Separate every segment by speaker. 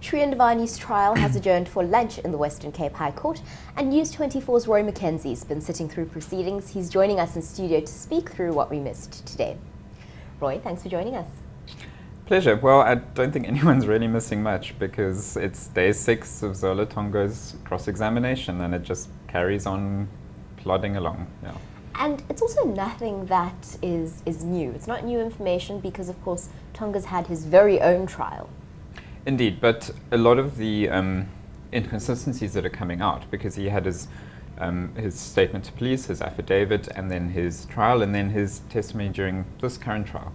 Speaker 1: Sri and Dewani's trial has adjourned for lunch in the Western Cape High Court, and News 24's Roy Mackenzie's been sitting through proceedings. He's joining us in studio to speak through what we missed today. Roy, thanks for joining us.
Speaker 2: Pleasure. Well, I don't think anyone's really missing much because it's day 6 of Zola Tongas cross-examination and it just carries on plodding along. Yeah.
Speaker 1: And it's also nothing that is new. It's not new information because, of course, Tongas had his very own trial.
Speaker 2: Indeed, but a lot of the inconsistencies that are coming out, because he had his statement to police, his affidavit, and then his trial, and then his testimony during this current trial.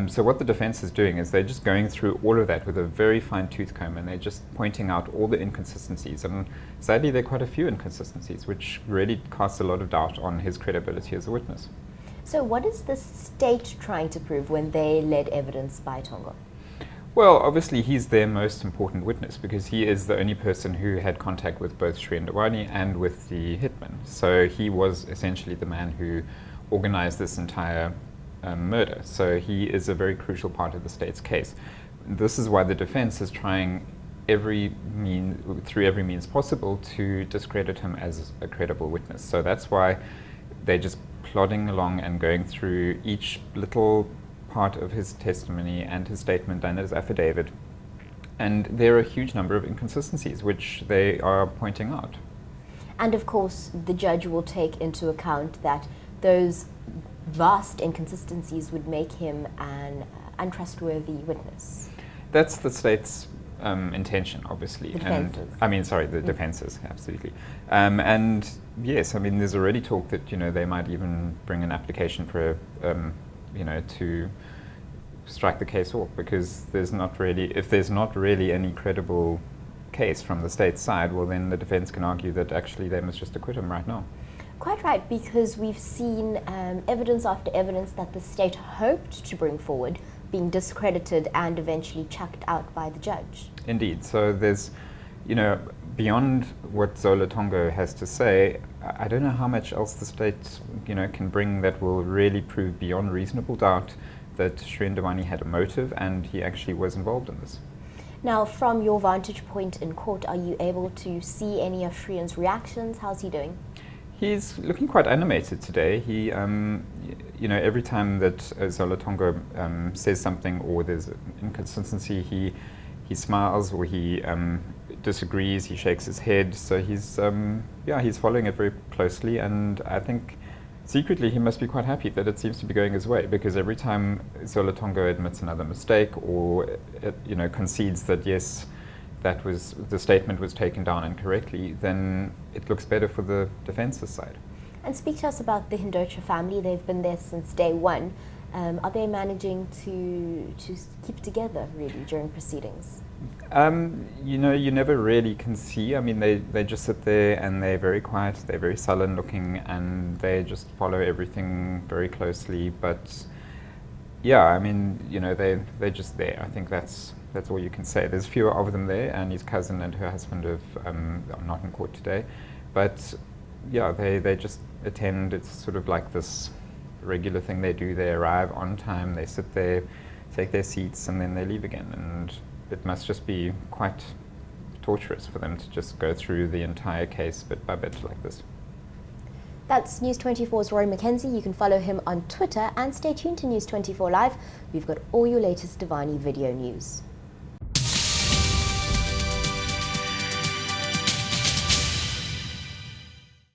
Speaker 2: So what the defense is doing is they're just going through all of that with a very fine-tooth comb, and they're just pointing out all the inconsistencies. And sadly, there are quite a few inconsistencies, which really casts a lot of doubt on his credibility as a witness.
Speaker 1: So what is the state trying to prove when they led evidence by Tonga?
Speaker 2: Well, obviously he's their most important witness because he is the only person who had contact with both Sri and Dewani and with the hitman. So he was essentially the man who organized this entire murder. So he is a very crucial part of the state's case. This is why the defense is trying through every means possible to discredit him as a credible witness. So that's why they're just plodding along and going through each little part of his testimony and his statement and his affidavit. And there are a huge number of inconsistencies which they are pointing out.
Speaker 1: And of course, the judge will take into account that those vast inconsistencies would make him an untrustworthy witness.
Speaker 2: That's the state's intention, obviously.
Speaker 1: The
Speaker 2: defenses, absolutely. And yes, I mean, there's already talk that, they might even bring an application for to strike the case off because if there's not really any credible case from the state side, well then the defense can argue that actually they must just acquit him right now.
Speaker 1: Quite right, because we've seen evidence after evidence that the state hoped to bring forward being discredited and eventually chucked out by the judge.
Speaker 2: Indeed. So there's, beyond what Zola Tonga has to say, I don't know how much else the state, can bring that will really prove beyond reasonable doubt that Sri and Dewani had a motive and he actually was involved in this.
Speaker 1: Now, from your vantage point in court, are you able to see any of Srian's reactions? How's he doing?
Speaker 2: He's looking quite animated today. He, every time that Zola Tonga says something or there's an inconsistency, he smiles or he disagrees, he shakes his head. So he's following it very closely, and I think secretly he must be quite happy that it seems to be going his way, because every time Zola Tonga admits another mistake or concedes that yes, the statement was taken down incorrectly, then it looks better for the defense's side.
Speaker 1: And speak to us about the Hindocha family. They've been there since day one. Are they managing to keep together really during proceedings?
Speaker 2: You never really can see. I mean, they just sit there and they're very quiet, they're very sullen looking, and they just follow everything very closely. But yeah, I mean, they're just there. I think that's all you can say. There's fewer of them there, and his cousin and her husband are not in court today. But yeah, they just attend. It's sort of like this regular thing they do. They arrive on time, they sit there, take their seats, and then they leave again. And it must just be quite torturous for them to just go through the entire case bit by bit like this.
Speaker 1: That's News 24's Roy Mackenzie. You can follow him on Twitter and stay tuned to News 24 Live. We've got all your latest Dewani video news.